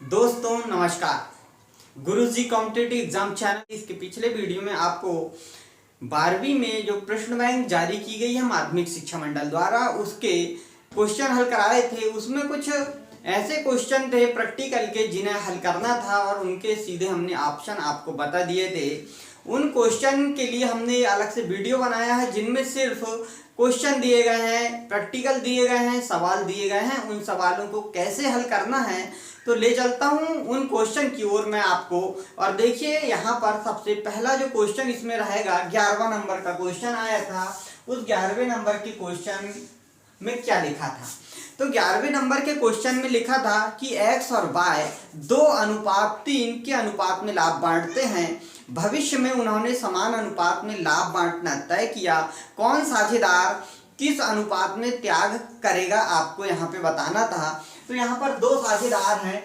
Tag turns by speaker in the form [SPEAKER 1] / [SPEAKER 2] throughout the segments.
[SPEAKER 1] दोस्तों नमस्कार। गुरुजी competitive exam channel इसके पिछले वीडियो में आपको 12वीं में जो प्रश्न बैंक जारी की गई है माध्यमिक शिक्षा मंडल द्वारा उसके क्वेश्चन हल कराए थे। उसमें कुछ ऐसे क्वेश्चन थे प्रैक्टिकल के जिन्हें हल करना था और उनके सीधे हमने ऑप्शन आपको बता दिए थे। उन क्वेश्चन के लिए हमने अलग से वीडियो बनाया है जिनमें सिर्फ क्वेश्चन दिए गए हैं, प्रैक्टिकल दिए गए हैं, सवाल दिए गए हैं। उन सवालों को कैसे हल करना है तो ले चलता हूं उन क्वेश्चन की ओर मैं आपको। और देखिए यहाँ पर सबसे पहला जो क्वेश्चन इसमें रहेगा 11वां नंबर का क्वेश्चन आया था। उस 11वें नंबर के क्वेश्चन में क्या लिखा था? तो 11वें नंबर के क्वेश्चन में लिखा था कि x और y 2:3 के अनुपात में लाभ बांटते हैं। भविष्य में उन्होंने समान अनुपात में लाभ बांटना तय किया। कौन साझेदार किस अनुपात में त्याग करेगा आपको यहाँ पे बताना था। तो यहाँ पर दो साझेदार हैं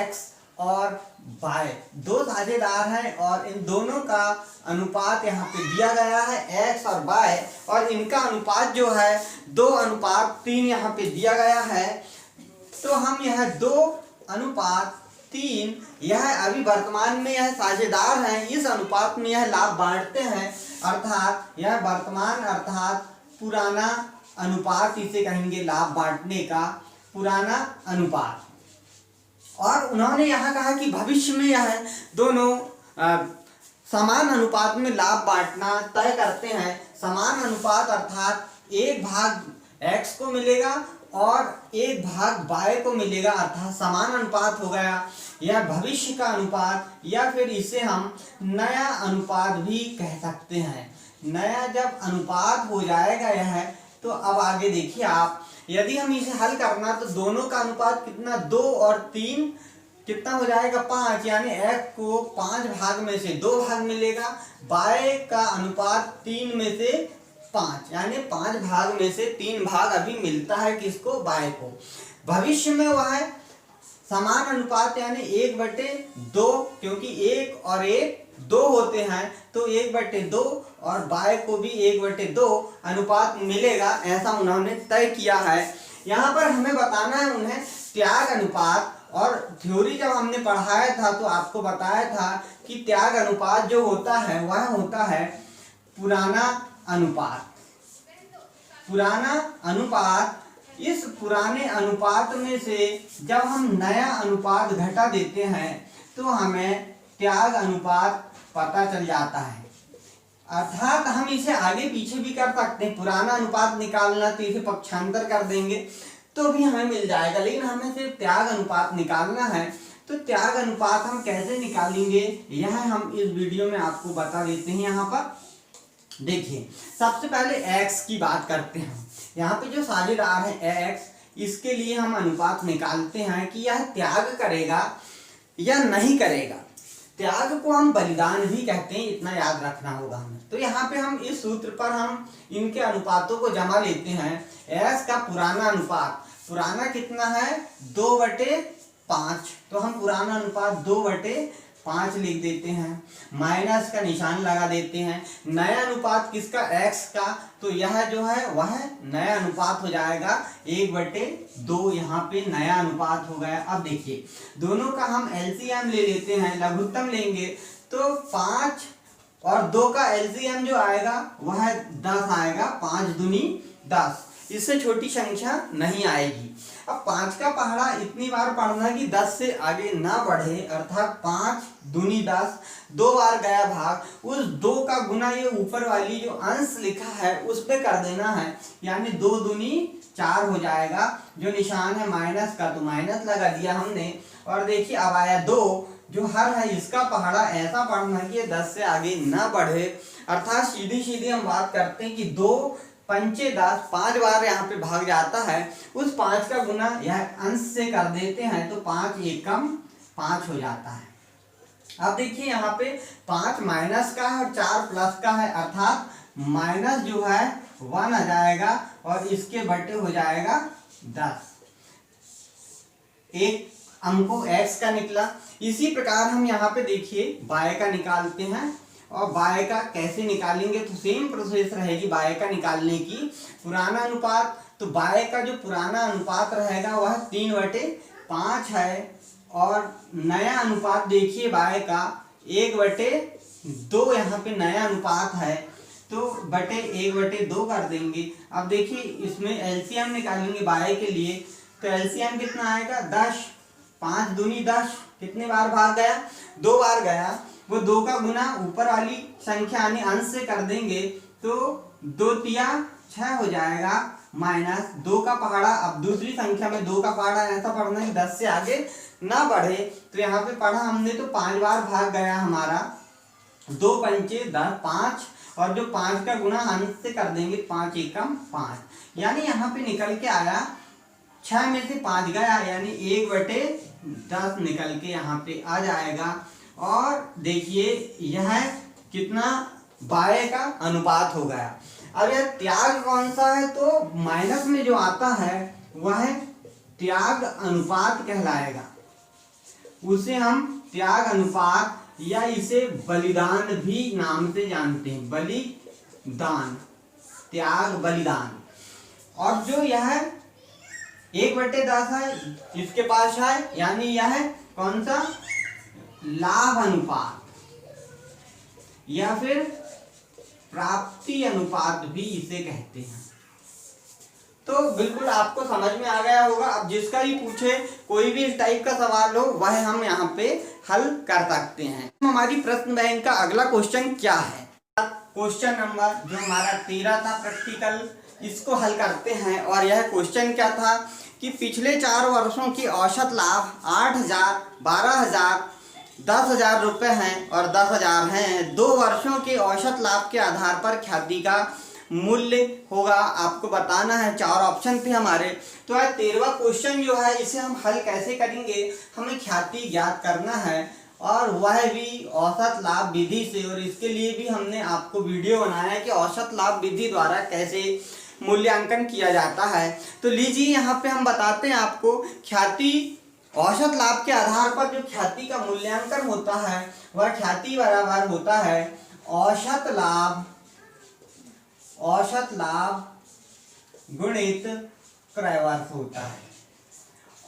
[SPEAKER 1] x और y, दो साझेदार हैं और इन दोनों का अनुपात यहाँ पे दिया गया है x और y, और इनका अनुपात जो है 2:3 यहाँ पे दिया गया है। तो हम यह 2:3 यह अभी वर्तमान में यह साझेदार हैं, इस अनुपात में यह लाभ बांटते हैं, अर्थात यह वर्तमान अर्थात पुराना अनुपात इसे कहेंगे, लाभ बांटने का पुराना अनुपात। और उन्होंने यहाँ कहा कि भविष्य में यह दोनों समान अनुपात में लाभ बांटना तय करते हैं। समान अनुपात अर्थात 1/x को मिलेगा और 1/y को मिलेगा, अर्थात समान अनुपात हो गया। यह भविष्य का अनुपात या फिर इसे हम नया अनुपात भी कह सकते हैं। नया जब अनुपात हो जाएगा यह, तो अब आगे देखिए आप, यदि हम इसे हल करना तो दोनों का अनुपात कितना 2 और 3 कितना हो जाएगा 5, यानी x को 5 भाग में से 2 भाग मिलेगा। y का अनुपात 3 में से 5, यानी 5 भाग में से 3 भाग अभी मिलता है किसको, y को। भविष्य में वह समान अनुपात यानी 1/2, क्योंकि 1 और 1 2 होते हैं तो 1/2 और y को भी 1/2 अनुपात मिलेगा, ऐसा उन्होंने तय किया है। यहाँ पर हमें बताना है उन्हें त्याग अनुपात। और थ्योरी जब हमने पढ़ाया था तो आपको बताया था कि त्याग अनुपात जो होता है वह होता है पुराना अनुपात। पुराना अनुपात, इस पुराने अनुपात में से जब हम नया अनुपात घटा देते हैं तो हमें त्याग अनुपात पता चल जाता है। अर्थात हम इसे आगे पीछे भी कर सकते हैं। पुराना अनुपात निकालना तो इसे पक्षांतर कर देंगे तो भी हमें मिल जाएगा, लेकिन हमें सिर्फ त्याग अनुपात निकालना है। तो त्याग अनुपात हम कैसे निकालेंगे यह हम इस वीडियो में आपको बता देते हैं। यहाँ पर देखिए, सबसे पहले x की बात करते हैं। यहाँ पे जो साझेदार है x, इसके लिए हम अनुपात निकालते हैं कि यह त्याग करेगा या नहीं करेगा। त्याग को हम बलिदान भी कहते हैं, इतना याद रखना होगा हमें। तो यहाँ पे हम इस सूत्र पर हम इनके अनुपातों को जमा लेते हैं। x का पुराना अनुपात, पुराना कितना है 2/5, तो हम पुराना अनुपात 2/5 लिख देते हैं, माइनस का निशान लगा देते हैं। नया अनुपात किसका, x का, तो यह जो है वह नया अनुपात हो जाएगा 1/2, यहाँ पे नया अनुपात हो गया। अब देखिए दोनों का हम एलसीएम ले लेते हैं, लघुत्तम लेंगे तो 5 और 2 का एलसीएम जो आएगा वह 10 आएगा, 5 दूनी 10, इससे छोटी संख्या नहीं आएगी। अब 5 का पहाड़ा इतनी बार पढ़ना कि 10 से आगे ना बढ़े, अर्थात 5 दूनी 10, 2 बार गया भाग, उस 2 का गुना ये ऊपर वाली जो अंश लिखा है उस पे कर देना है, यानी 2 दूनी 4 हो जाएगा। जो निशान है माइनस का तो माइनस लगा दिया हमने। और देखिए अब आया 2, जो हर है इसका पहाड़ा ऐसा पढ़ना कि 10 से आगे ना बढ़े, अर्थात सीधी सीधी हम बात करते हैं कि 2 पंचे 10, 5 बार यहाँ पे भाग जाता है, उस 5 का गुना यह अंश से कर देते हैं तो 5 एकम 5 हो जाता है। अब देखिए यहाँ पे 5 माइनस का है और 4 प्लस का है, अर्थात माइनस जो है 1 आ जाएगा और इसके बटे हो जाएगा 10। एक अंको x का निकला। इसी प्रकार हम यहाँ पे देखिए y का निकालते हैं, और y का कैसे निकालेंगे तो सेम प्रोसेस रहेगी y का निकालने की। पुराना अनुपात, तो y का जो पुराना अनुपात रहेगा वह 3/5 है, और नया अनुपात देखिए y का 1/2 यहाँ पे नया अनुपात है, तो बटे 1/2 कर देंगे। अब देखिए इसमें एलसीएम निकालेंगे y के लिए, तो एलसीएम कितना आएगा 10, 5 दूनी 10, कितने बार भाग गया 2 बार गया, वो 2 का गुना ऊपर वाली संख्या यानी अंश से कर देंगे तो 2 तिया 6 हो जाएगा, माइनस 2 का पहाड़ा। अब दूसरी संख्या में 2 का पहाड़ा ऐसा पढ़ना है 10 से आगे ना बढ़े, तो यहाँ पे पढ़ा हमने तो 5 बार भाग गया हमारा, 2 पंचे 10 5, और जो 5 का गुना अंश से कर देंगे 5 एकम 5, यानी यहाँ पे निकल के आया 6 में से 5 गया, यानी 1/10 निकल के यहाँ पे आ जाएगा। और देखिए यह कितना y का अनुपात हो गया। अब यह त्याग कौन सा है, तो माइनस में जो आता है वह त्याग अनुपात कहलाएगा, उसे हम त्याग अनुपात या इसे बलिदान भी नाम से जानते हैं, बलिदान, त्याग बलिदान। और जो यह 1/10 है इसके पास है, यानी यह कौन सा लाभ अनुपात या फिर प्राप्ति अनुपात भी इसे कहते हैं। तो बिल्कुल आपको समझ में आ गया होगा। अब जिसका भी पूछे कोई भी इस टाइप का सवाल हो वह हम यहाँ पे हल कर सकते हैं। हमारी प्रश्न बैंक का अगला क्वेश्चन क्या है, क्वेश्चन नंबर जो हमारा 13 था प्रैक्टिकल, इसको हल करते हैं। और यह क्वेश्चन क्या था कि पिछले 4 वर्षों की औसत लाभ 8,000, 12,000, 10,000 रुपये हैं और 10,000 हैं। 2 वर्षों के औसत लाभ के आधार पर ख्याति का मूल्य होगा, आपको बताना है। 4 ऑप्शन थे हमारे। तो आज 13वां क्वेश्चन जो है इसे हम हल कैसे करेंगे, हमें ख्याति ज्ञात करना है और वह भी औसत लाभ विधि से। और इसके लिए भी हमने आपको वीडियो बनाया है कि औसत लाभ विधि द्वारा कैसे मूल्यांकन किया जाता है। तो लीजिए यहाँ पे हम बताते हैं आपको, ख्याति औसत लाभ के आधार पर जो ख्याति का मूल्यांकन होता है वह ख्याति बराबर होता है औसत लाभ गुणित क्रय वर्ष होता है।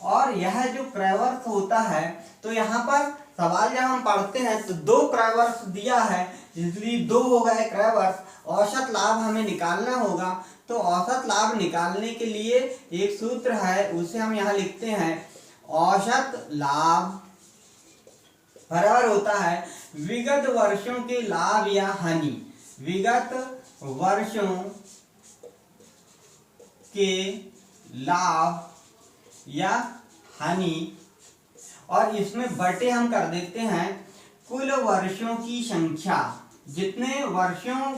[SPEAKER 1] और यह जो क्रय वर्ष होता है, तो यहाँ पर सवाल जब हम पढ़ते हैं तो 2 क्रय वर्ष दिया है, इसलिए 2 हो गए क्रय वर्ष। औसत लाभ हमें निकालना होगा, तो औसत लाभ निकालने के लिए एक सूत्र है, उसे हम यहाँ लिखते हैं। औसत लाभ बराबर होता है विगत वर्षों के लाभ या हानि, विगत वर्षों के लाभ या हानि, और इसमें बटे हम कर देते हैं कुल वर्षों की संख्या। जितने वर्षों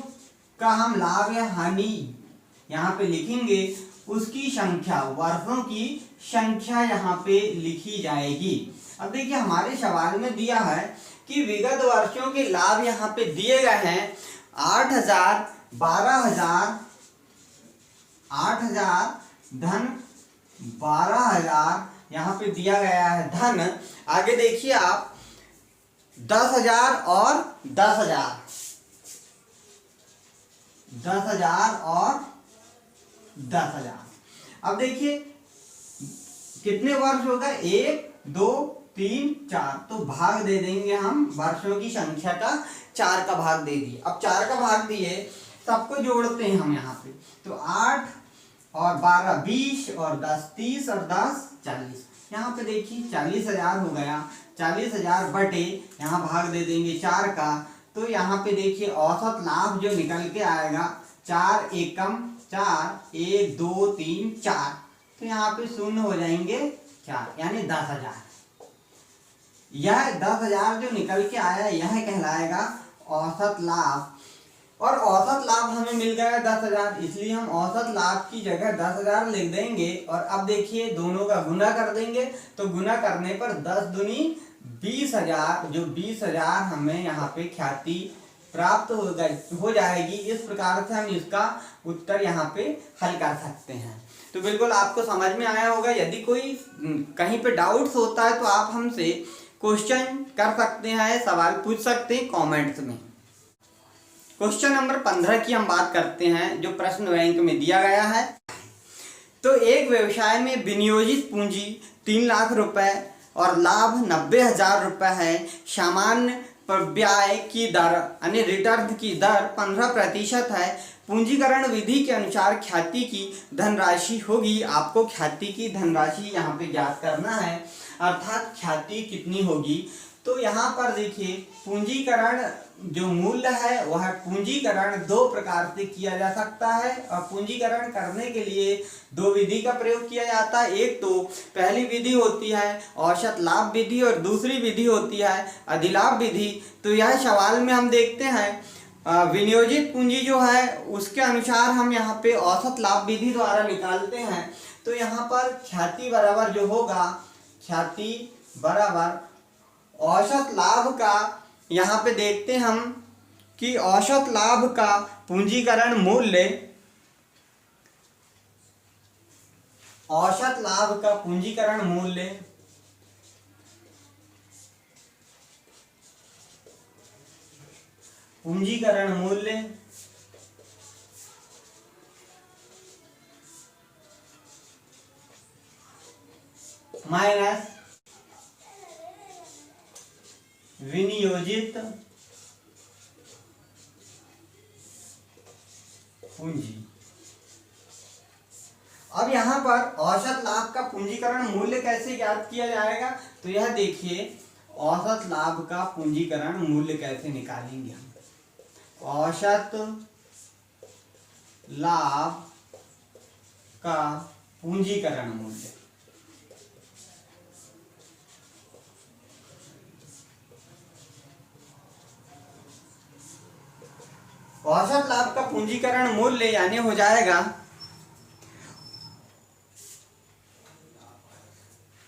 [SPEAKER 1] का हम लाभ या हानि यहाँ पे लिखेंगे उसकी संख्या, वर्षों की संख्या यहाँ पे लिखी जाएगी। अब देखिए हमारे सवाल में दिया है कि विगत वर्षों के लाभ यहाँ पे दिए गए हैं 8,000, 12,000, 8,000 धन 12,000 यहाँ पे दिया गया है धन। आगे देखिए आप 10,000 और 10,000, 10,000 और 10,000। अब देखिए कितने वर्ष होगा, 1 2 3 4, तो भाग दे देंगे हम वर्षों की संख्या का, 4 का भाग दे दिए। अब 4 का भाग दिए, सबको जोड़ते हैं हम यहाँ पे, तो 8 और 12 20 और 10 30 और 10 40। यहाँ पे देखिए 40,000 हो गया, 40,000 बटे यहाँ भाग दे देंगे 4 का, तो यहाँ पे देखिए औसत लाभ जो निकल के आएगा 4 एकम 4, 1 2 3 4, तो यहाँ पे शून्य हो जाएंगे 4, यानी 10,000। यह 10,000 जो निकल के आया यह कहलाएगा औसत लाभ। और औसत लाभ हमें मिल गया 10,000, इसलिए हम औसत लाभ की जगह 10,000 लिख देंगे। और अब देखिए दोनों का गुना कर देंगे, तो गुना करने पर 10 दूनी 20,000, जो 20,000 हमें यहाँ पे ख्याति प्राप्त हो जाएगी। इस प्रकार से हम इसका उत्तर यहाँ पे हल कर सकते हैं। तो बिल्कुल आपको समझ में आया होगा। यदि कोई कहीं पे डाउट्स होता है तो आप हमसे क्वेश्चन कर सकते हैं, सवाल पूछ सकते हैं कमेंट्स में। क्वेश्चन नंबर 15 की हम बात करते हैं, जो प्रश्न बैंक में दिया गया है। तो एक व्यवसाय में विनियोजित पूंजी 3 लाख रुपए और लाभ 90,000 रुपये है। सामान्य ब्याज की दर यानी रिटर्न की दर 15% है। पूंजीकरण विधि के अनुसार ख्याति की धनराशि होगी। आपको ख्याति की धनराशि यहाँ पे ज्ञात करना है, अर्थात ख्याति कितनी होगी। तो यहाँ पर देखिए पूंजीकरण जो मूल्य है वह पूंजीकरण दो प्रकार से किया जा सकता है और पूंजीकरण करने के लिए दो विधि का प्रयोग किया जाता है। एक तो पहली विधि होती है औसत लाभ विधि और दूसरी विधि होती है अधिलाभ विधि। तो यह सवाल में हम देखते हैं विनियोजित पूंजी जो है उसके अनुसार हम यहाँ पे औसत लाभ विधि द्वारा निकालते हैं। तो यहाँ पर ख्याति बराबर जो होगा, ख्याति बराबर औसत लाभ का, यहाँ पे देखते हम कि औसत लाभ का पूंजीकरण मूल्य, औसत लाभ का पूंजीकरण मूल्य माइनस विनियोजित पूंजी। अब यहाँ पर औसत लाभ का पूंजीकरण मूल्य कैसे ज्ञात किया जाएगा, तो यह देखिए औसत लाभ का पूंजीकरण मूल्य कैसे निकालेंगे हम। औसत लाभ का पूंजीकरण मूल्य, औसत लाभ का पूंजीकरण मूल्य यानी हो जाएगा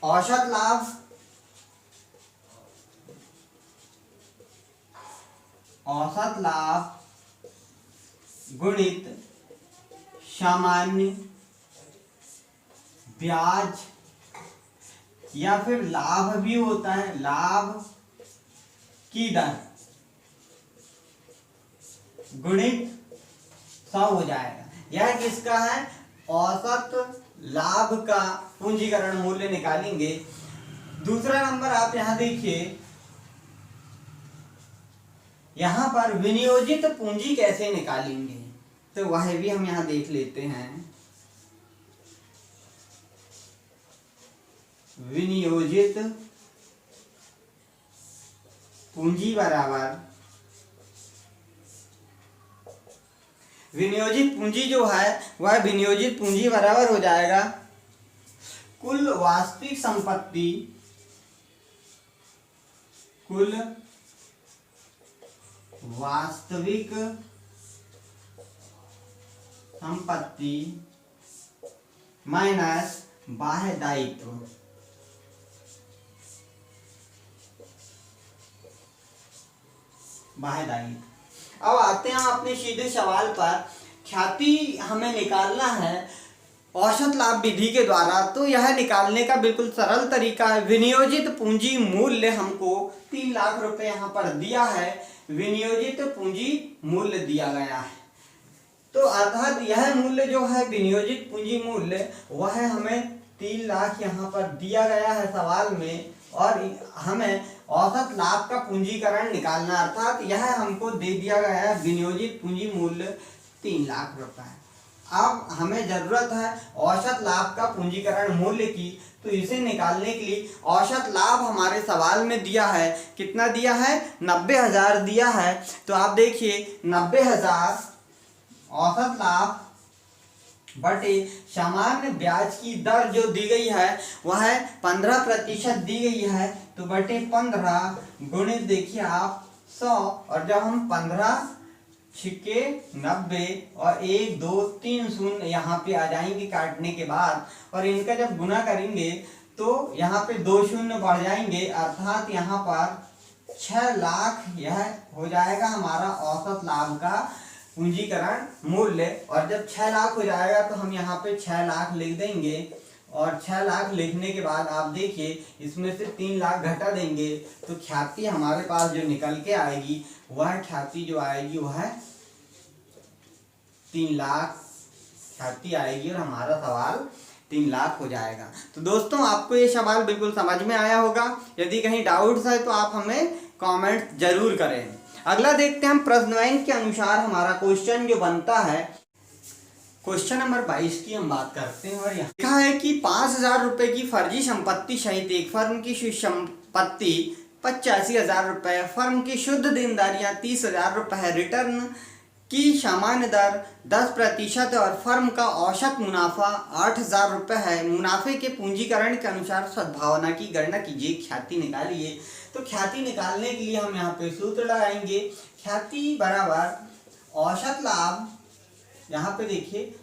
[SPEAKER 1] औसत लाभ गुणित सामान्य ब्याज, या फिर लाभ भी होता है, लाभ की दर गुणित 100 हो जाएगा। यह किसका है, औसत लाभ का पूंजीकरण मूल्य निकालेंगे। दूसरा नंबर आप यहां देखिए, यहां पर विनियोजित पूंजी कैसे निकालेंगे, तो वह भी हम यहां देख लेते हैं। विनियोजित पूंजी बराबर, विनियोजित पूंजी जो है वह विनियोजित पूंजी बराबर हो जाएगा कुल वास्तविक संपत्ति, कुल वास्तविक संपत्ति माइनस बाह्य दायित्व। बाह्य दायित्व। अब आते हैं अपने सीधे सवाल पर। ख्याति हमें निकालना है औसत लाभ विधि के द्वारा, तो यह निकालने का बिल्कुल सरल तरीका है। विनियोजित पूंजी मूल्य हमको 3 लाख रुपए यहाँ पर दिया है, विनियोजित पूंजी मूल्य दिया गया है। तो अर्थात यह मूल्य जो है विनियोजित पूंजी मूल्य वह हमें 3 लाख यहाँ पर दिया गया है सवाल में, और हमें औसत लाभ का पूंजीकरण निकालना, अर्थात यह हमको दे दिया गया है विनियोजित पूंजी मूल्य 3 लाख रुपए। अब हमें जरूरत है औसत लाभ का पूंजीकरण मूल्य की, तो इसे निकालने के लिए औसत लाभ हमारे सवाल में दिया है, कितना दिया है, 90,000 दिया है। तो आप देखिए 90,000 औसत लाभ बटे सामान्य ब्याज की दर जो दी गई है वह 15% दी गई है, तो बटे 15 गुणित देखिए आप 100, और जब हम 15 छिके 90 और 1 2 3 शून्य यहाँ पे आ जाएंगे काटने के बाद, और इनका जब गुना करेंगे तो यहाँ पे 2 शून्य बढ़ जाएंगे, अर्थात यहाँ पर 6 लाख यह हो जाएगा हमारा औसत लाभ का पूंजीकरण मूल्य। और जब 6 लाख हो जाएगा तो हम यहाँ पे 6 लाख लिख देंगे, और 6 लाख लिखने के बाद आप देखिए इसमें से 3 लाख घटा देंगे, तो ख्याति हमारे पास जो निकल के आएगी वह ख्याति जो आएगी वह 3 लाख ख्याति आएगी, और हमारा सवाल 3 लाख हो जाएगा। तो दोस्तों आपको ये सवाल बिल्कुल समझ में आया होगा। यदि कहीं डाउट्स है तो आप हमें कमेंट जरूर करें। अगला देखते हैं हम प्रश्न बैंक के अनुसार हमारा क्वेश्चन जो बनता है। क्वेश्चन नंबर 22 की हम बात करते हैं और यहाँ लिखा है कि 5,000 रुपए की फर्जी संपत्ति सहित एक फर्म की शुद्ध संपत्ति 85,000 रुपए, फर्म की शुद्ध देनदारियां 30,000 रुपए, रिटर्न की सामान्य दर 10% और फर्म का औसत मुनाफा 8,000 रुपए है। मुनाफे के पूंजीकरण के अनुसार सद्भावना की गणना कीजिए, ख्याति निकालिए। तो ख्याति निकालने के लिए हम यहाँ पे सूत्र लगाएंगे। ख्याति बराबर औसत लाभ, यहाँ पे देखिए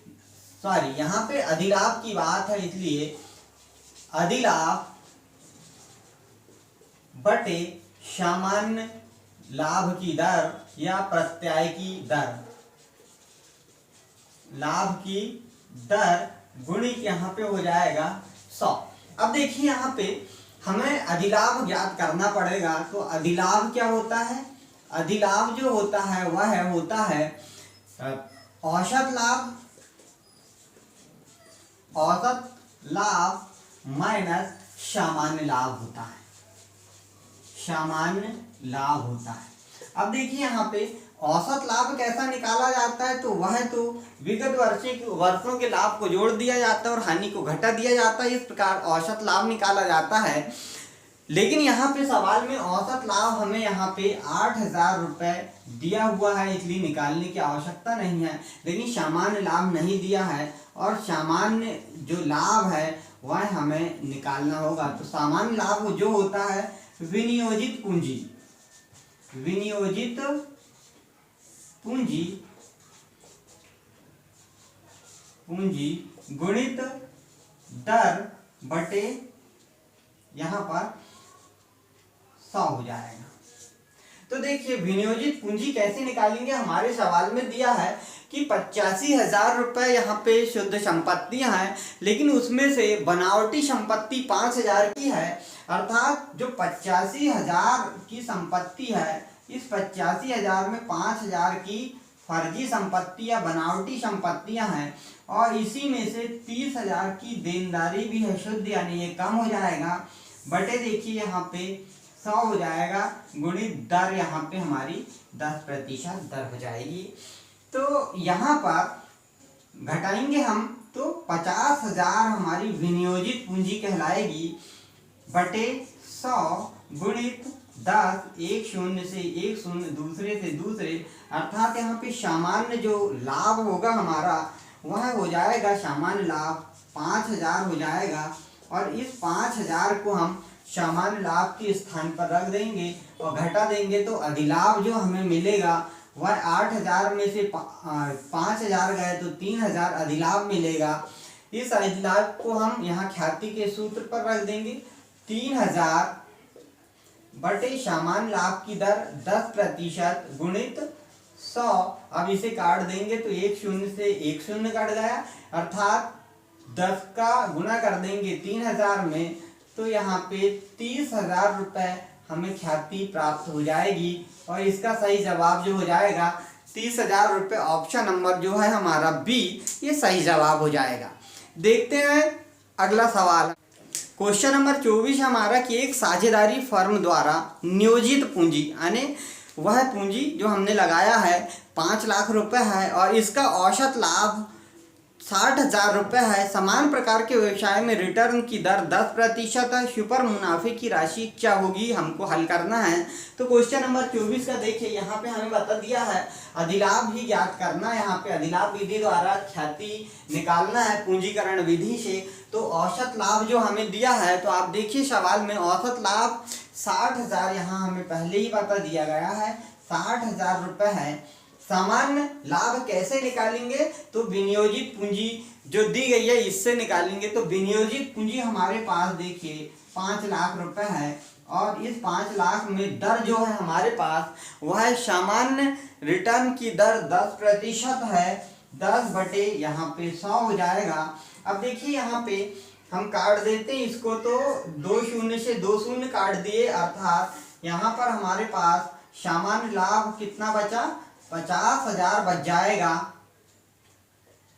[SPEAKER 1] यहाँ पे अधिलाभ की बात है, इसलिए अधिलाभ बटे सामान्य लाभ की दर या प्रत्याय की दर, लाभ की दर गुणित यहाँ पे हो जाएगा 100। अब देखिए यहाँ पे हमें अधिलाभ ज्ञात करना पड़ेगा। तो अधिलाभ क्या होता है? अधिलाभ जो होता है वह होता है औसत लाभ माइनस सामान्य लाभ होता है, सामान्य लाभ होता है। अब देखिए यहाँ पे औसत लाभ कैसा निकाला जाता है? तो वह तो विगत वर्षों के लाभ को जोड़ दिया जाता है और हानि को घटा दिया जाता है, इस प्रकार औसत लाभ निकाला जाता है। लेकिन यहाँ पे सवाल में औसत लाभ हमें यहाँ पे 8,000 रुपए दिया हुआ है, इसलिए निकालने की आवश्यकता नहीं है। लेकिन सामान्य लाभ नहीं दिया है और सामान्य जो लाभ है वह हमें निकालना होगा। तो सामान्य लाभ जो होता है विनियोजित पूंजी, विनियोजित पूंजी गुणित दर बटे यहाँ पर 100 हो जाएगा। तो देखिए विनियोजित पूंजी कैसे निकालेंगे? हमारे सवाल में दिया है कि 85,000 रुपए यहाँ पे शुद्ध संपत्तियां हैं, लेकिन उसमें से बनावटी संपत्ति 5,000 की है। अर्थात जो 85,000 की संपत्ति है, इस 85,000 में 5,000 की फर्जी संपत्ति या बनावटी संपत्तियां हैं और इसी में से 30,000 की देनदारी भी है शुद्ध, यानी ये कम हो जाएगा। बटे देखिए यहाँ पे 100 हो जाएगा गुणित दर यहाँ पे हमारी 10% दर हो जाएगी। तो यहाँ पर घटाएंगे हम तो 50,000 हमारी विनियोजित पूंजी कहलाएगी बटे 100 गुणित 10, एक शून्य से एक शून्य, दूसरे से दूसरे, अर्थात यहाँ पे सामान्य जो लाभ होगा हमारा वह हो जाएगा, सामान्य लाभ 5,000 हो जाएगा और इस 5,000 को हम सामान्य लाभ के स्थान पर रख देंगे और घटा देंगे। तो अधिलाभ जो हमें मिलेगा वह 8,000 में से 5,000 गए तो 3,000 अधिलाभ मिलेगा। इस अधिलाभ को हम यहाँ ख्याति के सूत्र पर रख देंगे। 3,000 बटे सामान्य लाभ की दर 10% गुणित 100। अब इसे काट देंगे तो एक शून्य से एक शून्य कट गया, अर्थात 10 का गुना कर देंगे 3,000 में, तो यहाँ पे 30,000 रुपए हमें ख्याति प्राप्त हो जाएगी और इसका सही जवाब जो हो जाएगा 30,000 रुपये। ऑप्शन नंबर जो है हमारा बी, ये सही जवाब हो जाएगा। देखते हैं अगला सवाल। क्वेश्चन नंबर 24 हमारा कि एक साझेदारी फर्म द्वारा नियोजित पूंजी, यानी वह पूंजी जो हमने लगाया है 5 लाख रुपए है और इसका औसत लाभ 60,000 रुपये है। समान प्रकार के व्यवसाय में रिटर्न की दर 10% है। सुपर मुनाफे की राशि क्या होगी, हमको हल करना है। तो क्वेश्चन नंबर 24 का देखिए यहाँ पे हमें बता दिया है अधिलाभ ही ज्ञात करना है। यहाँ पे अधिलाभ विधि द्वारा ख्याति निकालना है पूंजीकरण विधि से। तो औसत लाभ जो हमें दिया है, तो आप देखिए सवाल में औसत लाभ 60,000 यहाँ हमें पहले ही बता दिया गया है, 60,000 रुपये है। सामान्य लाभ कैसे निकालेंगे? तो विनियोजित पूंजी जो दी गई है इससे निकालेंगे। तो विनियोजित पूंजी हमारे पास देखिए 5 लाख रुपए है और इस 5 लाख में दर जो है हमारे पास वह है सामान्य रिटर्न की दर 10% है। 10 बटे यहाँ पे 100 हो जाएगा। अब देखिए यहाँ पे हम काट देते हैं इसको, तो 2 शून्य से 2 शून्य काट दिए, अर्थात यहाँ पर हमारे पास सामान्य लाभ कितना बचा, 50,000 बच जाएगा।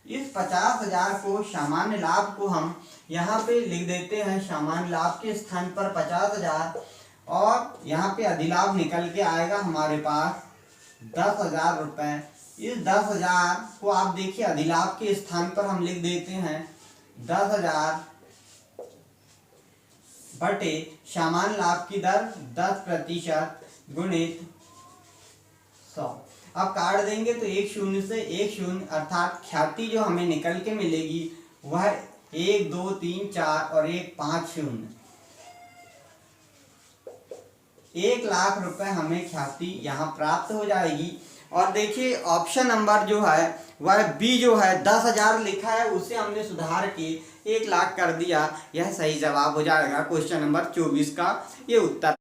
[SPEAKER 1] इस 50,000 को सामान्य लाभ को हम यहाँ पे लिख देते हैं, सामान्य लाभ के स्थान पर 50,000, और यहाँ पे अधिलाभ निकल के आएगा हमारे पास 10,000 रुपए। इस 10,000 को आप देखिए अधिलाभ के स्थान पर हम लिख देते हैं 10,000 बटे सामान्य लाभ की दर 10% गुणित 100। अब काट देंगे तो एक शून्य से एक शून्य, अर्थात ख्याति जो हमें निकल के मिलेगी वह 1 2 3 4 और 1 5 शून्य। 1 लाख रुपए हमें ख्याति यहाँ प्राप्त हो जाएगी। और देखिए ऑप्शन नंबर जो है वह बी जो है 10,000 लिखा है उसे हमने सुधार के 1 लाख कर दिया, यह सही जवाब हो जाएगा क्वेश्चन नंबर 24 का ये उत्तर।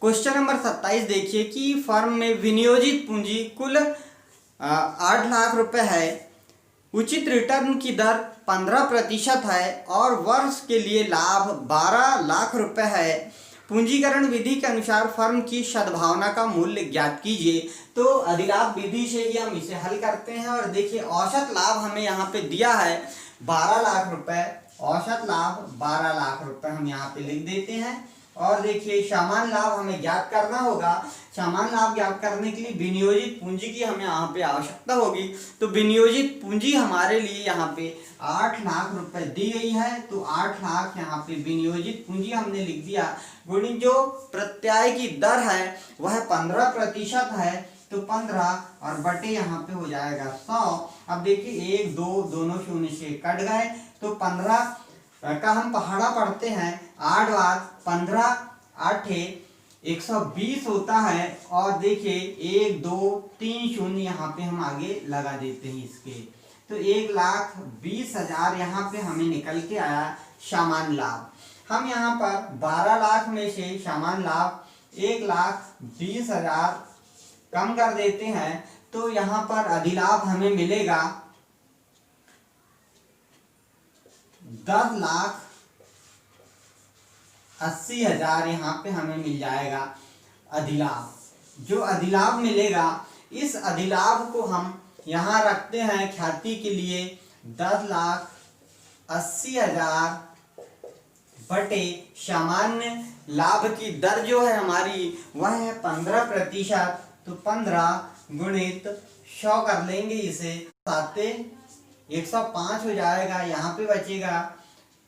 [SPEAKER 1] क्वेश्चन नंबर 27 देखिए कि फर्म में विनियोजित पूंजी कुल 8 लाख रुपए है, उचित रिटर्न की दर 15% है और वर्ष के लिए लाभ 12 लाख रुपए है। पूंजीकरण विधि के अनुसार फर्म की सद्भावना का मूल्य ज्ञात कीजिए। तो अधिलाभ विधि से ही हम इसे हल करते हैं। और देखिए औसत लाभ हमें यहाँ पे दिया है 12 लाख रुपए, औसत लाभ 12 लाख रुपए हम यहाँ पे लिख देते हैं। और देखिए सामान्य लाभ हमें ज्ञात करना होगा। सामान्य लाभ ज्ञात करने के लिए विनियोजित पूंजी की हमें यहाँ पे आवश्यकता होगी। तो विनियोजित पूंजी हमारे लिए यहाँ पे 8 लाख रुपए दी गई है, तो 8 लाख यहाँ पे विनियोजित पूंजी हमने लिख दिया। गुणित जो प्रत्याय की दर है वह 15% है, तो 15 और बटे यहाँ पे हो जाएगा 100। अब देखिए 1 2 दोनों शून्य से कट गए, तो 15 का हम पहाड़ा पढ़ते हैं 8 बार 15 8 120 होता है। और देखिए 1 2 3 शून्य यहाँ पे हम आगे लगा देते हैं इसके, तो 1,20,000 यहाँ पे हमें निकल के आया सामान्य लाभ। हम यहाँ पर 12 लाख में से सामान्य लाभ 1,20,000 कम कर देते हैं, तो यहाँ पर अधिलाभ हमें मिलेगा 10,80,000 यहाँ पे हमें मिल जाएगा अधिलाभ। जो अधिलाभ मिलेगा इस अधिलाभ को हम यहाँ रखते हैं ख्याति के लिए 10,80,000 बटे सामान्य लाभ की दर जो है हमारी वह है 15%, तो 15 गुणित 100 कर लेंगे इसे, 105 हो जाएगा। यहाँ पे बचेगा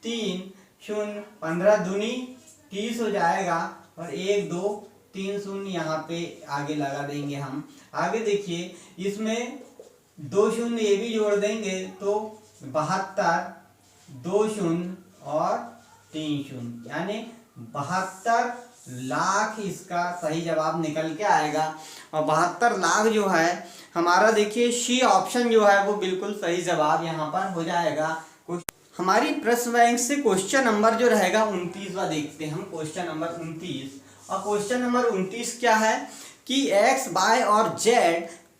[SPEAKER 1] 3 शून्य, 15 दूनी 30 हो जाएगा, और 1 2 3 शून्य यहाँ पे आगे लगा देंगे हम। आगे देखिए इसमें 2 शून्य ये भी जोड़ देंगे तो 72, 2 शून्य और 3 शून्य, यानी 72 लाख इसका सही जवाब निकल के आएगा। और 72 लाख जो है हमारा देखिए सी ऑप्शन जो है वो बिल्कुल सही जवाब यहाँ पर हो जाएगा। हमारी प्रश्न बैंक से क्वेश्चन नंबर जो रहेगा 29वां देखते हैं हम, क्वेश्चन नंबर 29। और क्वेश्चन नंबर 29 क्या है कि x, y और z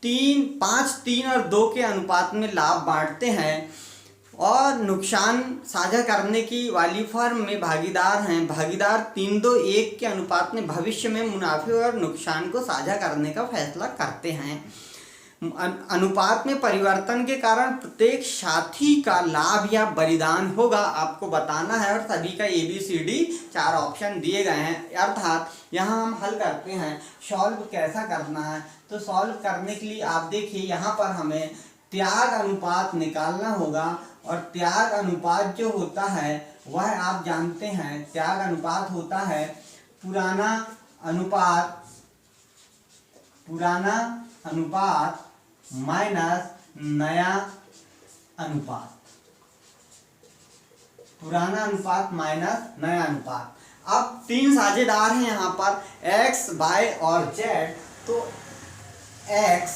[SPEAKER 1] 3, 5, 3 और 2 के अनुपात में लाभ बांटते हैं और नुकसान साझा करने की वाली फर्म में भागीदार हैं। भागीदार 3, 2, 1 के अनुपात में भविष्य में मुनाफे और नुकसान को साझा करने का फैसला करते हैं। अनुपात में परिवर्तन के कारण प्रत्येक साथी का लाभ या बलिदान होगा, आपको बताना है। और सभी का ABCD 4 ऑप्शन दिए गए हैं। अर्थात यहाँ हम हल करते हैं, सॉल्व कैसा करना है। तो सॉल्व करने के लिए आप देखिए यहाँ पर हमें त्याग अनुपात निकालना होगा। और त्याग अनुपात जो होता है वह आप जानते हैं, त्याग अनुपात होता है पुराना अनुपात माइनस नया अनुपात, पुराना अनुपात माइनस नया अनुपात। अब 3 साझेदार हैं यहाँ पर x, y और z, तो x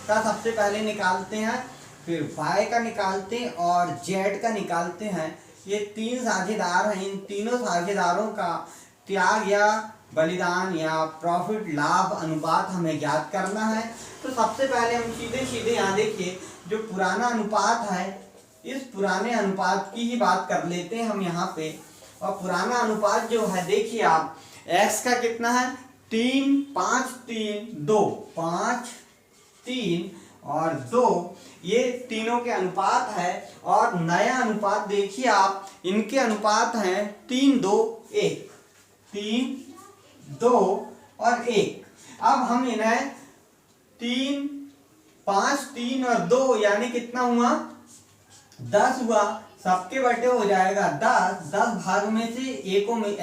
[SPEAKER 1] का सबसे पहले निकालते हैं, फिर y का निकालते हैं और z का निकालते हैं। ये 3 साझेदार हैं, इन तीनों साझेदारों का त्याग या बलिदान या प्रॉफिट लाभ अनुपात हमें ज्ञात करना है। तो सबसे पहले हम सीधे यहाँ देखिए जो पुराना अनुपात है, इस पुराने अनुपात की ही बात कर लेते हैं हम यहाँ पे। और पुराना अनुपात जो है देखिए आप x का कितना है 3, 5, 3, 2, 5, 3 और 2, ये तीनों के अनुपात है। और नया अनुपात देखिए आप, इनके अनुपात हैं 3, 2, 1, 3, 2 और 1। अब हम इन्हें 3, 5, 3 और 2 यानी कितना हुआ 10 हुआ, सबके बटे हो जाएगा 10। 10 भाग में से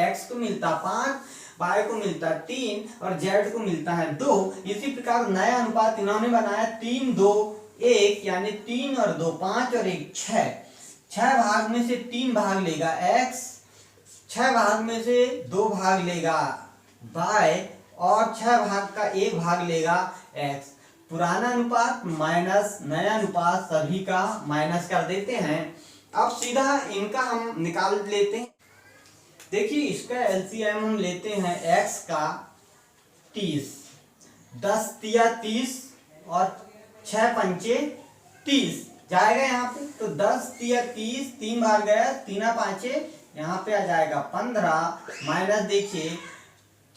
[SPEAKER 1] x को मिलता 5, y को मिलता 3 और z को मिलता है 2। इसी प्रकार नया अनुपात इन्होंने बनाया 3, 2, 1 यानी 3 और 2 5 और 1 6। 6 भाग में से 3 भाग लेगा x, 6 भाग में से 2 भाग लेगा y और 6 भाग का 1 भाग लेगा x। पुराना अनुपात माइनस नया अनुपात सभी का माइनस कर देते हैं। अब सीधा इनका हम निकाल लेते हैं। देखिए इसका एलसीएम हम लेते हैं x का 30, 10 तिया 30 और 6 पंचे 30 जाएगा यहाँ पे, तो 10 तिया 30, 3 बार गया, 3 पाँचे यहाँ पे आ जाएगा 15 माइनस देखिए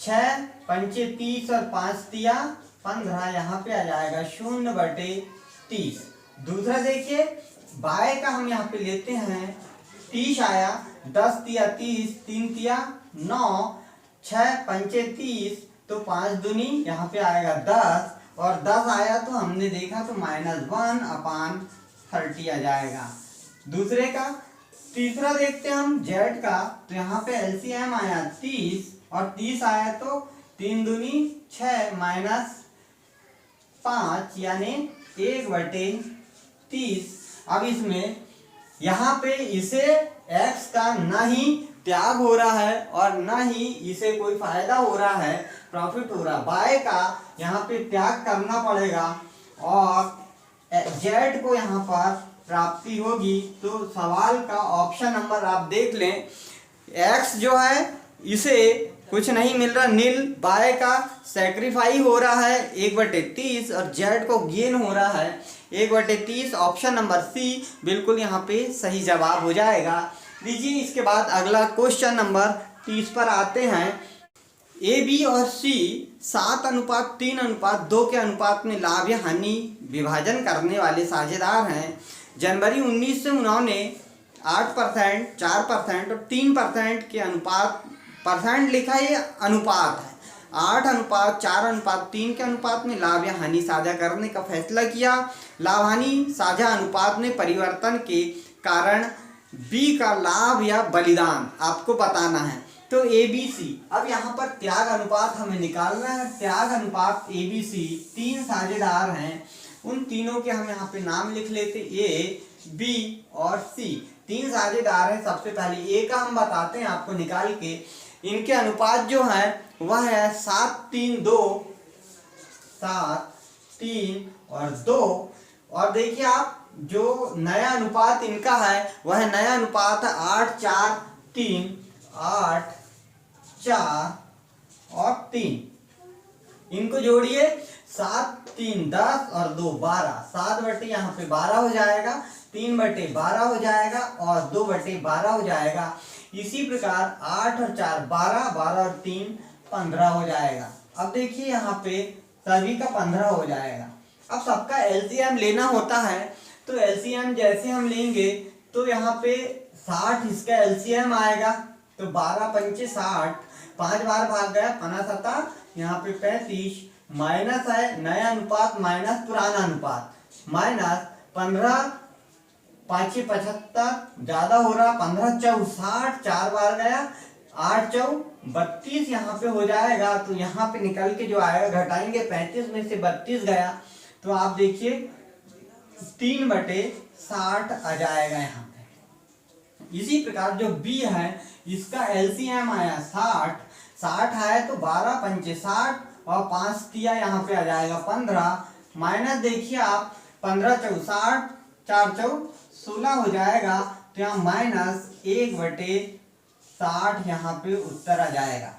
[SPEAKER 1] 6 पंचे 30 और 5 तिया 15 यहाँ पे आ जाएगा 0/30। दूसरा देखिए y का हम यहाँ पे लेते हैं 30 आया, 10 तिया 30, 3 तिया 9, 6 पंचे 30 तो 5 दूनी यहाँ पे आएगा 10 और 10 आया तो हमने देखा तो -1/30 आ जाएगा। दूसरे का तीसरा देखते हैं हम z का, तो यहाँ पे एलसीएम आया 30 और 30 आया तो 3 दूनी 6 -5 यानी 1/30। अब इसमें यहाँ पे इसे x का ना ही त्याग हो रहा है और ना ही इसे कोई फायदा हो रहा है, प्रॉफिट हो रहा है। y का यहाँ पे त्याग करना पड़ेगा और z को यहाँ पर प्राप्ति होगी। तो सवाल का ऑप्शन नंबर आप देख लें, x जो है इसे कुछ नहीं मिल रहा, नील, y का सेक्रीफाई हो रहा है 1/30 और z को गेन हो रहा है 1/30। ऑप्शन नंबर सी बिल्कुल यहाँ पे सही जवाब हो जाएगा। लीजिए इसके बाद अगला क्वेश्चन नंबर 30 पर आते हैं। ए बी और सी 7:3:2 के अनुपात में लाभ या हानि विभाजन करने वाले साझेदार हैं। जनवरी 19 से उन्होंने 8%, 4% और 3% के अनुपात, परसेंट लिखा ये अनुपात है, 8:4:3 के अनुपात में लाभ या हानि साझा करने का फैसला किया। लाभ हानि साझा अनुपात में परिवर्तन के कारण बी का लाभ या बलिदान आपको बताना है। तो ए बी सी, अब यहाँ पर त्याग अनुपात हमें निकालना है। त्याग अनुपात ए बी सी, 3 साझेदार हैं, उन तीनों के हम यहाँ पे नाम लिख लेते, ए बी और सी। 3 साझेदार हैं। सबसे पहले ए का हम बताते हैं आपको निकाल के। इनके अनुपात जो है वह है 7:3:2, 7:3 और 2। और देखिए आप जो नया अनुपात इनका है वह नया अनुपात है 8:4:3, 8, 4 और 3। इनको जोड़िए, 7, 3, 10 और 2, 12। 7 यहाँ पे 12 हो जाएगा, 3/12 हो जाएगा और 2/12 हो जाएगा। इसी प्रकार 8 और 4 12, 12 और 3 15 हो जाएगा। अब देखिए यहाँ पे सभी का 15 हो जाएगा। अब सबका एलसीएम लेना होता है, तो एलसीएम जैसे हम लेंगे तो यहाँ पे 60 इसका एलसीएम आएगा, तो 12 पंचे 60, 5 बार भाग गया 5 यहाँ पे 35, माइनस है नया अनुपात माइनस पुराना अनुपात, माइनस 15 5 75 ज्यादा हो रहा, 15 चौ 60, 4 बार गया 8 चौ 32 यहाँ पे हो जाएगा। तो यहाँ पे निकल के जो आएगा, घटाएंगे 35 में से 32 गया तो आप देखिए 3/60 आ जाएगा यहाँ पे। इसी प्रकार जो बी है इसका एलसीएम आया 60 आया तो 12 पंचे 60 और 5 तिया यहाँ पे आ जाएगा 15, माइनस देखिए आप 15 चौ 60, 4 चौ 16 हो जाएगा, तो यहाँ -1/60 यहाँ पे उत्तर आ जाएगा।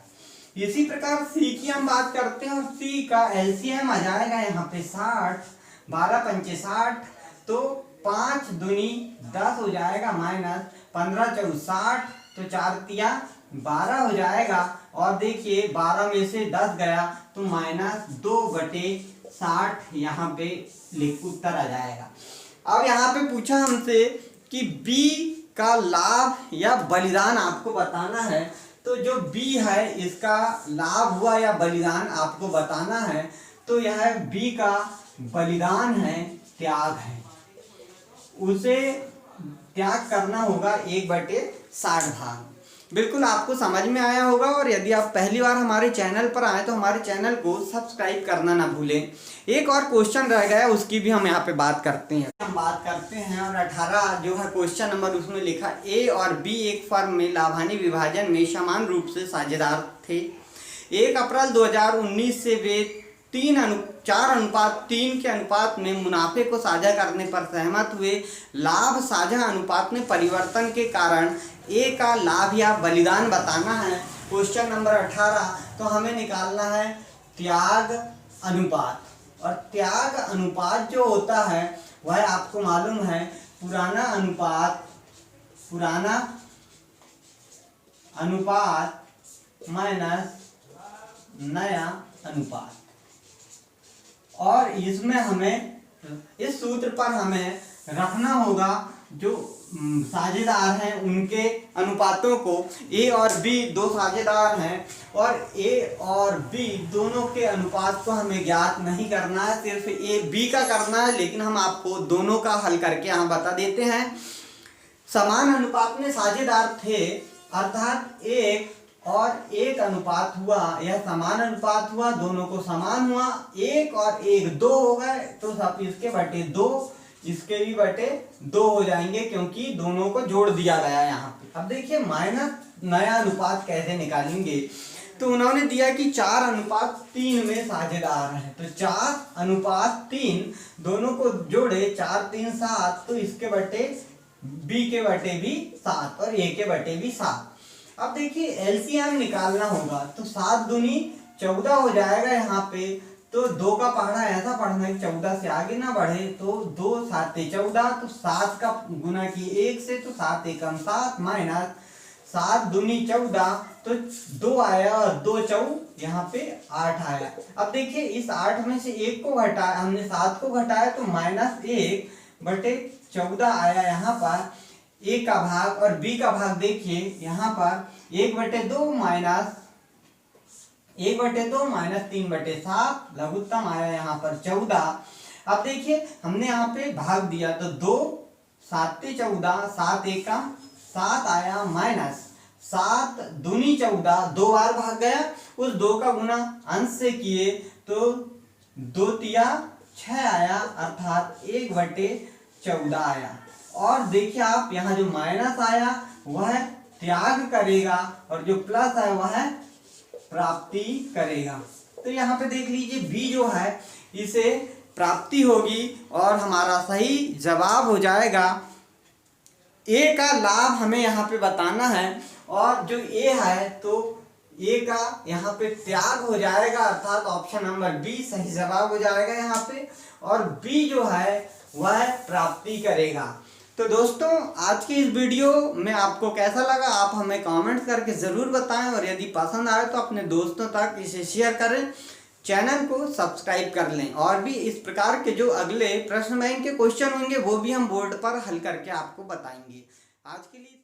[SPEAKER 1] इसी प्रकार सी की हम बात करते हैं और सी का एलसीएम आ जाएगा यहाँ पे 60, 12 पंचे 60 तो 5 दूनी 10 हो जाएगा, माइनस 15 चौ 60 तो 4 तिया 12 हो जाएगा। और देखिए 12 में से 10 गया तो -2/60 यहाँ पे उत्तर आ जाएगा। अब यहाँ पे पूछा हमसे कि बी का लाभ या बलिदान आपको बताना है, तो जो बी है इसका लाभ हुआ या बलिदान आपको बताना है, तो यह बी का बलिदान है, त्याग है, उसे त्याग करना होगा 1/60 भाग। बिल्कुल आपको समझ में आया होगा। और यदि आप पहली बार हमारे चैनल पर आए तो हमारे चैनल को सब्सक्राइब करना ना भूलें। एक और क्वेश्चन रह गया, उसकी भी हम यहाँ पे बात करते हैं। और 18 जो है क्वेश्चन नंबर, उसमें लिखा ए और बी एक फर्म में लाभानी विभाजन में समान रूप से साझेदार थे। 1 अप्रैल 2019 से वे 4:3 के अनुपात में मुनाफे को साझा करने पर सहमत हुए। लाभ साझा अनुपात में परिवर्तन के कारण ए का लाभ या बलिदान बताना है। क्वेश्चन नंबर 18, तो हमें निकालना है त्याग अनुपात। और त्याग अनुपात जो होता है वह आपको मालूम है पुराना अनुपात माइनस नया अनुपात। और इसमें हमें इस सूत्र पर हमें रखना होगा जो साझेदार हैं उनके अनुपातों को। ए और बी 2 साझेदार हैं और ए और बी दोनों के अनुपात को हमें ज्ञात नहीं करना है, सिर्फ ए बी का करना है। लेकिन हम आपको दोनों का हल करके यहाँ बता देते हैं। समान अनुपात में साझेदार थे, अर्थात 1 और 1 अनुपात हुआ, यह समान अनुपात हुआ, दोनों को समान हुआ। 1 और 1 2 हो गए, तो सब इसके बटे 2, इसके भी बटे 2 हो जाएंगे, क्योंकि दोनों को जोड़ दिया गया यहाँ पे। अब देखिए माइनस नया अनुपात कैसे निकालेंगे, तो उन्होंने दिया कि 4:3 में साझेदार है, तो 4:3 दोनों को जोड़े, 4 3 7, तो इसके बटे बी के बटे भी 7 और ए के बटे भी 7। अब देखिए एलसीएम निकालना होगा, तो 7 दूनी 14 हो जाएगा यहाँ पे। तो 2 का पहाड़ा ऐसा पढ़ना है 14 से आगे ना बढ़े, तो 2 7 14, तो 7 का गुना की 1 से, तो 7 एकम 7 माइनस 7 दूनी 14, तो 2 आया और 2 4 यहाँ पे 8 आया। अब देखिए इस 8 में से 1 को घटाया, हमने 7 को घटाया, तो -1/14 आया यहाँ पर ए का भाग। और बी का भाग देखिए यहाँ पर 1/2 माइनस 3/7, लघुत्तम आया यहाँ पर 14। अब देखिए हमने यहाँ पे भाग दिया, तो 2 7 14, 7 एकम 7 आया, माइनस 7 दूनी 14, 2 बार भाग गया, उस 2 का गुना अंश से किए, तो 2 तिया 6 आया, अर्थात 1/14 आया। और देखिए आप यहाँ जो माइनस आया वह त्याग करेगा और जो प्लस है वह प्राप्ति करेगा। तो यहाँ पे देख लीजिए बी जो है इसे प्राप्ति होगी और हमारा सही जवाब हो जाएगा। ए का लाभ हमें यहाँ पे बताना है और जो ए है तो ए का यहाँ पे त्याग हो जाएगा, अर्थात ऑप्शन नंबर बी सही जवाब हो जाएगा यहाँ पे। और बी जो है वह प्राप्ति करेगा। तो दोस्तों आज की इस वीडियो में आपको कैसा लगा आप हमें कमेंट करके ज़रूर बताएं, और यदि पसंद आए तो अपने दोस्तों तक इसे शेयर करें, चैनल को सब्सक्राइब कर लें। और भी इस प्रकार के जो अगले प्रश्न बैंक के क्वेश्चन होंगे वो भी हम बोर्ड पर हल करके आपको बताएंगे। आज के लिए